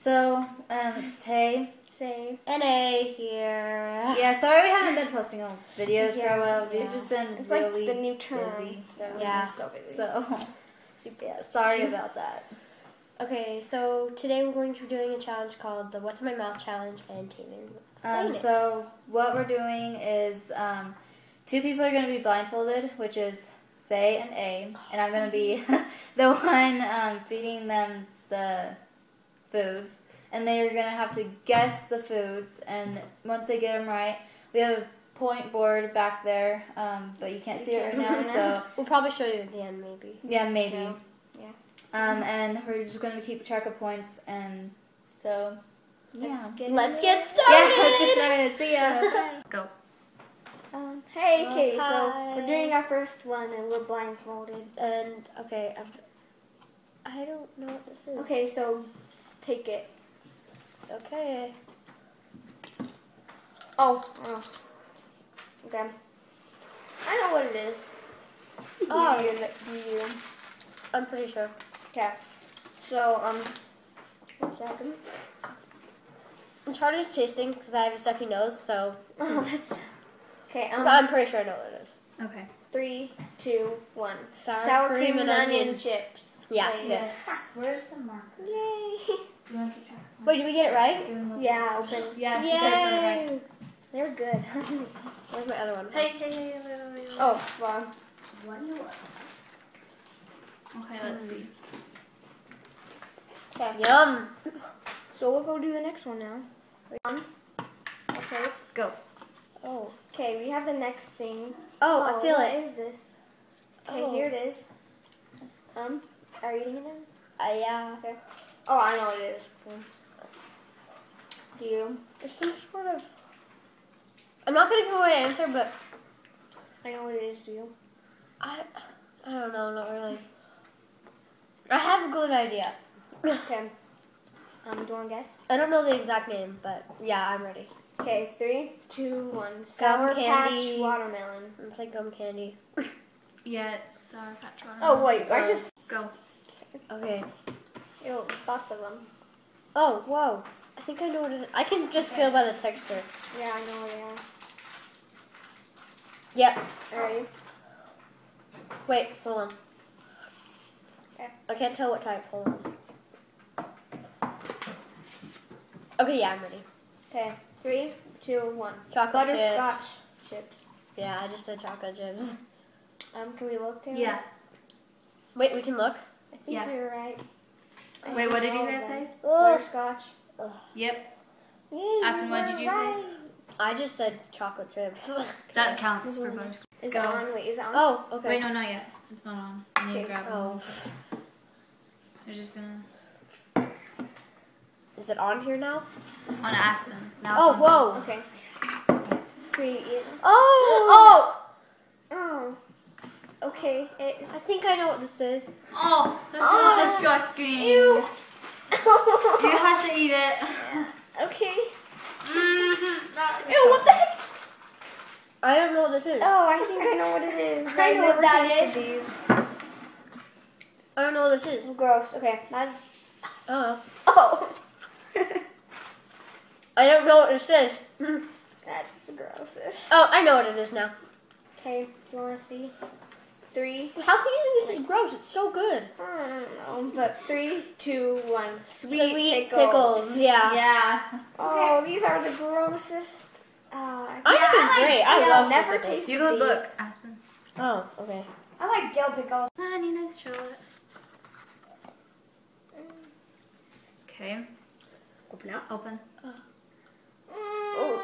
So, it's Tay. Say. NA here. Yeah, sorry we haven't been posting videos for a while. We've Yeah. just been It's really like the new term, busy. so Yeah. we're so busy. So, Super. yeah, sorry about that. Okay, so today we're going to be doing a challenge called the What's in My Mouth Challenge, and Taylor will explain it. So, what we're doing is two people are going to be blindfolded, which is Say and A, and I'm going to be the one feeding them the foods. And they are going to have to guess the foods, and once they get them right, we have a point board back there, but you can't see it right now, so... We'll probably show you at the end, maybe. Yeah, maybe. Yeah. And we're just going to keep track of points, and so, yeah. Let's get started! Yeah, let's get started. See ya. Go. Hey, Oh, Katie. hi. So we're doing our first one, and we're blindfolded. And, okay, I don't know what this is. Okay, so let's take it. Okay. Oh. Okay. I know what it is. Oh. Do you? I'm pretty sure. Okay. So 1 second. It's harder to taste things because I have a stuffy nose, so... Oh, that's okay. but I'm pretty sure I know what it is. Okay. 3, 2, 1. Sour cream and onion chips. Yeah, Lay's. chips. Where's the marker? Yay! You want to keep track? Wait, did we get it right? Yeah, open. Yeah, you guys got it right. Yay! They're good. Where's my other one? Hey, wait. Oh, wow. What do you want? Okay, let's see. Okay. Yum! So we'll go do the next one now. Okay. Let's go. Oh. Okay, we have the next thing. Oh, I feel what it. is this? Okay, Oh. here it is. Are you eating it now? Yeah. Okay. Oh, I know what it is. Do you? It's some sort of... I'm not going to give away an answer, but I know what it is. Do you? I don't know, not really. I have a good idea. Okay. Do you want to guess? I don't know the exact name, but yeah, I'm ready. Okay, 3, 2, 1. Sour candy. Patch watermelon. It's like gum candy. Yeah, it's Sour Patch Oh wait, I just Go. Okay. ew, lots of them. Oh, whoa. I think I know what it is. I can just feel by the texture. Yeah, I know what they are. Yep. Alright. Wait, hold on. Okay. I can't tell what type. Hold on. Okay, yeah, I'm ready. Okay, 3, 2, 1. Chocolate Butterscotch chips. Yeah, I just said chocolate chips. Can we look there? Yeah. Wait, we can look? I think Yeah. we were right. Wait, what did you All of guys them. say? Butterscotch. Yep. Yay, Aspen, what did you say? I just said chocolate chips. That counts for butterscotch. Is Go. it on? Wait, is it on? Oh, okay. Wait, no, not yet. It's not on. I need to Okay. grab them. Oh. They're just gonna... Is it on here now? On Aspen's. Now Oh, it's on whoa. Okay. 3, Oh! Oh. Okay, I it's... think I know what this is. Oh, that's Oh. disgusting. Ew. You have to eat it. Okay. Mm-hmm. Ew, what the heck? I don't know what this is. Oh, I think I know what it is. I know what that is. These. I don't know what this is. Gross. Okay, that's... Oh. Oh. I don't know what this is. That's the grossest. Oh, I know what it is now. Okay, do you want to see? 3. How can you think this is gross? It's so good. I don't know, but 3, 2, 1. Sweet, pickles. Yeah. Yeah. Oh, these are the grossest. I think it's great. I love never pickles. tasted You go these. look, Aspen. Oh, okay. I like dill pickles. I need to show it. Okay. Open out. Open. Oh.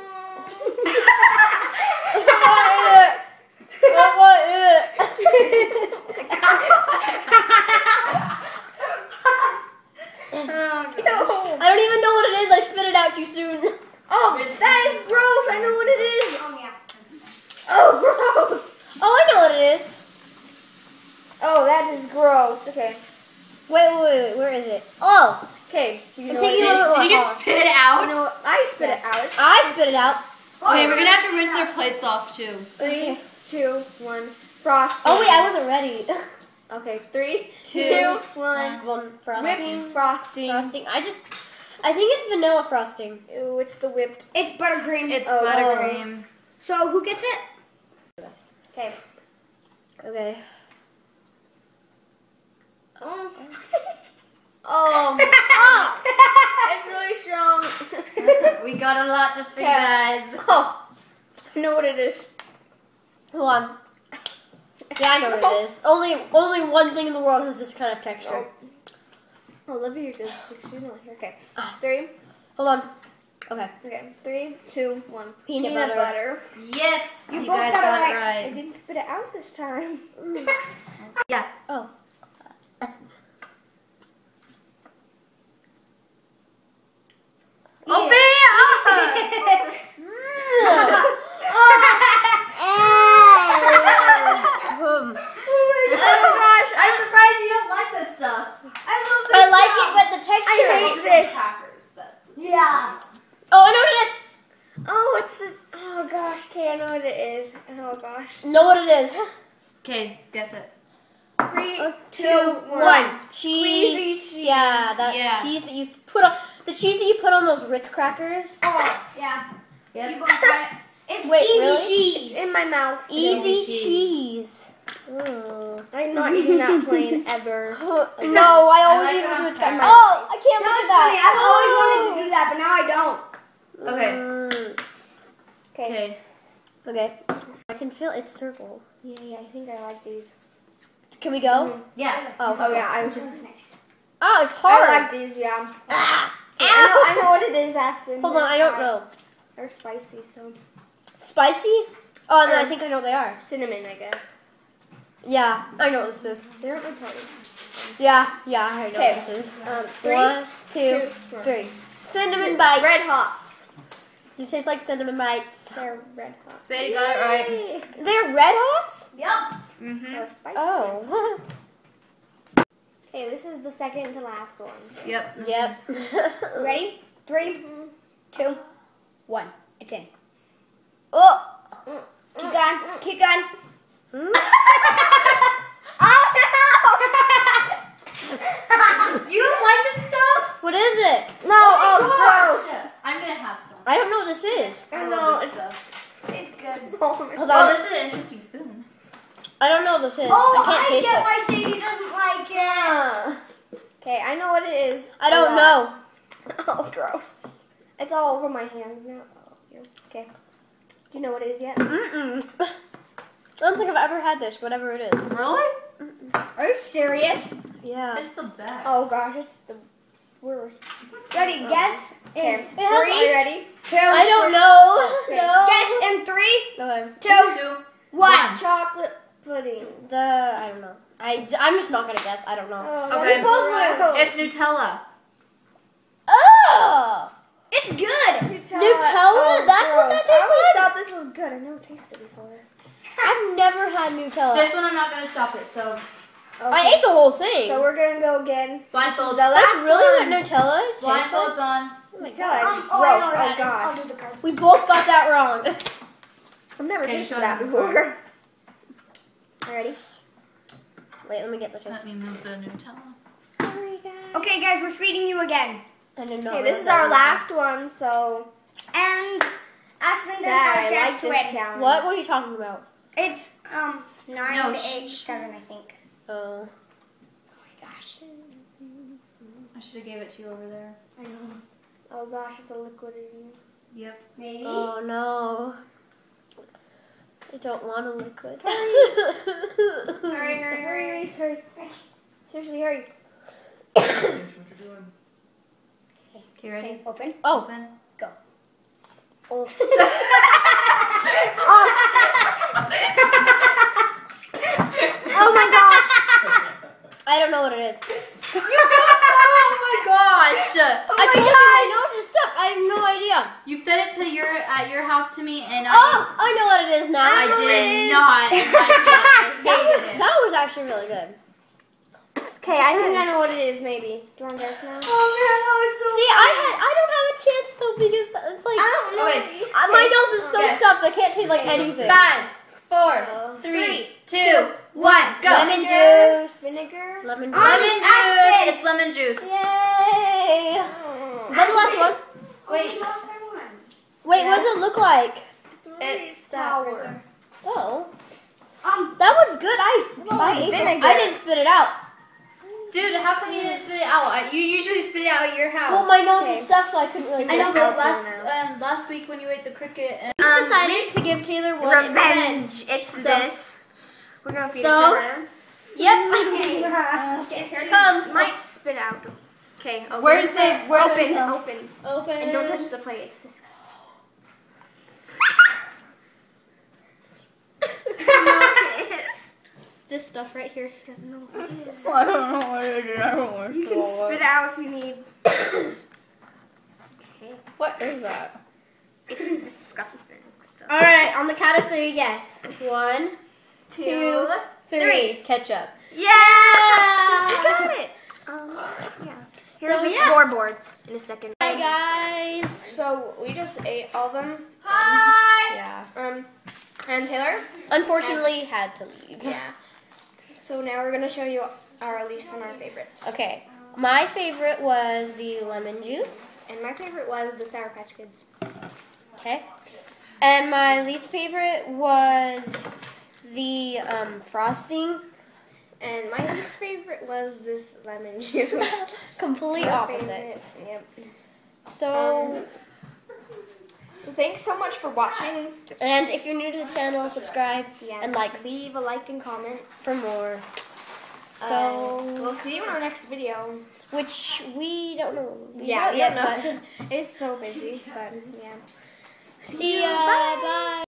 I don't even know what it is. I spit it out too soon. Oh, that is gross. I know what it is. Oh, gross. Oh, I know what it is. Oh, that is gross. Okay. Wait. Where is it? Oh, Okay. You know taking what a it is? little- Did you just spit it out? You know what? I spit it out. I spit it out. Okay, we're gonna have to rinse their plates off too. 3, 2, 1. Frosting. Oh wait, I wasn't ready. Okay, 3, Two, 2, 1. One frosting. Whipped frosting. Frosting. I just I think it's vanilla frosting. Ew, it's the whipped. It's buttercream. It's Oh, buttercream. So who gets it? Okay. Okay. Oh. Oh. It's really strong. We got a lot just for you Okay. guys. Oh. I know what it is. Hold on. Yeah, I know what it is. Only one thing in the world has this kind of texture. Oh, Olivia, you're good. She's not here. Okay. 3. Hold on. Okay. Okay. 3, 2, 1. Peanut butter. Yes, You you both guys got it got it right. I right. didn't spit it out this time. Yeah. Oh. Open it Um, Oh gosh, I'm surprised you don't like this stuff. I like it, but the texture. I hate this. Crackers, that's Yeah. Oh, I know what it is. Oh, it's just, oh gosh, okay, I know what it is. Oh gosh. Know what it is. Okay, guess it. 3, 2, 1. Cheese. Squeezy cheese. Yeah, that Yeah. cheese that you put on the cheese that you put on those Ritz crackers. Oh, yeah. You Yep. both got it. It's Wait, easy really? cheese. It's in my mouth. still. Easy cheese. cheese. Mm. I'm not eating that plain ever. No, I always like need to it do on it. Got crackers. oh, I can't No, look it's at funny. that. I've always wanted to do that, but now I don't. Okay. Mm. Okay. Okay. I can feel its circle. Yeah, I think I like these. Can we go? Yeah. Oh, Oh yeah, I What's next? Oh, it's hard. like these, yeah. Ah. I know what it is, Aspen. Hold on, I don't know. They're spicy, so. Spicy? Oh, no, I think I know what they are. Cinnamon, I guess. Yeah, I know what this is. They're at my party. Yeah, I know Okay. what this is. 3, 1, 2, 1. 3. Cinnamon bites. Red Hots. These taste like cinnamon bites. They're Red Hots. So you got it right. Yay. They're red hots? Yep. Mm-hmm. They're spicy. Oh. Okay, this is the second to last one. Yep. Yep. Ready? 3, 2, 1. It's in. Oh. Keep going. Keep going. Hmm? You don't like this stuff? What is it? No, oh, Gosh. I'm gonna have some. I don't know what this is. I No, love this it's- stuff. It's good. gross. Hold Oh, on. this is an interesting spoon. I don't know what this is. Oh, I can't I taste get it. why Sadie doesn't like it. Okay, I know what it is. I don't know. Oh, gross. It's all over my hands now. Oh, yeah. Okay. Do you know what it is yet? Mm-mm. I don't think I've ever had this, whatever it is. Really? Are you serious? Yeah. It's the best. Oh gosh, it's the worst. Ready? Guess Okay. in It has- 3, Are you ready? 2. I don't know. Okay. No. Guess in 3, Okay. 2, 1. Chocolate pudding. I don't know. I'm just not gonna guess. I don't know. Oh, Okay. we both know. It's Nutella. Oh! It's good. Nutella? That's what that gross. tastes I always like? thought this was good. I never tasted it before. I've never had Nutella. This one I'm not gonna stop it. So I ate the whole thing. So we're gonna go again. blindfold. The That's last really one. what Nutella is? Tastes like? Blindfolds on. Oh my God. God. Oh, I know Gross. that. Oh, gosh. I'll do the card. We both got that wrong. I've never Okay, tasted show that them before. Ready? Wait, let me get the taste. Let me move the Nutella. Hurry, guys. Okay, guys, we're feeding you again. I did not Okay, know this is that our was- last one, so And Aspen doesn't sad. have I a chance like to this win. challenge. What were you talking about? It's 9 No, to shh. 8, 7, I think. Oh. Oh my gosh. I should have gave it to you over there. I know. Oh gosh, it's a liquid, isn't it? Yep. Maybe. Oh no. I don't want a liquid. Hurry, hurry, hurry. Reese, hurry. Seriously, hurry. Okay, ready? Okay, open. Oh. Open. Go. Oh. Oh my gosh. I don't know what it is. Oh my gosh! I told you my nose is stuck. I have no idea. You fed it to at your house to me, and Oh, I know what it is now. I did not like it. I hated it. That was actually really good. Okay, I think I know what it is. Maybe. Do you want to guess now? Oh man, that was so See, I don't have a chance though because it's like I don't know. Okay. my nose is so Yes. stuffed. I can't taste like anything. 5, 4, Oh. 3, 2, 1, go. Lemon juice. Vinegar. Lemon juice. Lemon juice. Aspen. It's lemon juice. Yay! Oh. that the last one? Wait. Wait, what does it look like? It's sour. Oh. That was good. I didn't spit it out. Dude, how come you didn't spit it out? You usually spit it out at your house. Well, my nose is stuffed, so I couldn't really. I know, get it but out. last week when you ate the cricket, and We decided to give Taylor one Revenge. It's this. We're gonna feed So- it to her. Yep. Okay, Here it comes. Might spit out. Okay. Open. where's the Open. open? Open. And don't touch the plate. It's disgusting. This stuff right here. Doesn't know what it is. I don't know what it is. I don't want You can spit out if you need. Okay. What is that? It's disgusting stuff. All right, on the count of 3, yes. 1, 2, 3. Ketchup. Yeah! She got it. Yeah. Here's So, the yeah. scoreboard in a second. Hi guys. So we just ate all of them. Hi. Yeah. And Taylor. Unfortunately, had to leave. Yeah. So now we're gonna show you our least and our favorites. Okay. My favorite was the lemon juice. And my favorite was the Sour Patch Kids. Okay. And my least favorite was the frosting. And my least favorite was this lemon juice. Complete My opposite. favorite, Yep. So, So thanks so much for watching. and if you're new to the channel, subscribe Yeah. and like leave a like and comment. for more. So, We'll see you in our next video. which we don't know. Yeah, yet, no, but because it's so busy. But yeah. see ya. Bye.